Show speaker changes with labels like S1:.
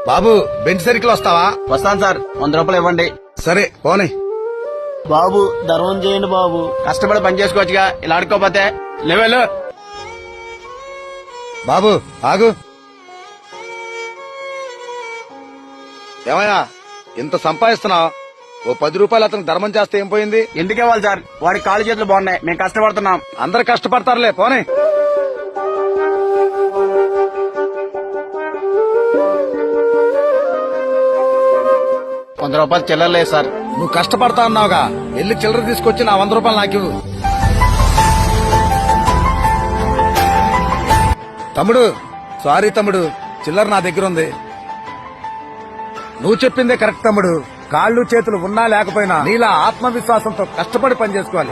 S1: బాబు bench circle వస్తావా?
S2: వస్తాను sir, 100 రూపాయలు ఇవ్వండి.
S1: సరే పోనీ.
S3: బాబు ధర్మం చేయండి బాబు.
S2: కష్టపడి పని చేసుకోవచ్చుగా, ఇలా ఆడుకోపోతే. లెవెల్
S1: బాబు ఆగు. ఏమయ్యా ఇంత సంపాదిస్తున్నావు, ఓ 10 రూపాయలు అతనికి ధర్మం చేస్తే ఏం పోయింది?
S2: ఎందుకు ఇవ్వాలి సార్? వాడి కాళ్ళు చేతులు బాగున్నాయి, మేము కష్టపడుతున్నాం.
S1: అందరు కష్టపడతారులే పోనీ.
S2: రూపాయలు చిల్లరలేదు సార్.
S1: నువ్వు కష్టపడతా అన్నావుగా, వెళ్ళి చిల్లర తీసుకొచ్చి నా 100 రూపాయలు నాకు ఇవ్వు. తమ్ముడు సారీ తమ్ముడు, చిల్లర నా దగ్గర ఉంది. నువ్వు చెప్పిందే కరెక్ట్ తమ్ముడు. కాళ్ళు చేతులు ఉన్నా లేకపోయినా నీలా ఆత్మవిశ్వాసంతో కష్టపడి పని చేసుకోవాలి.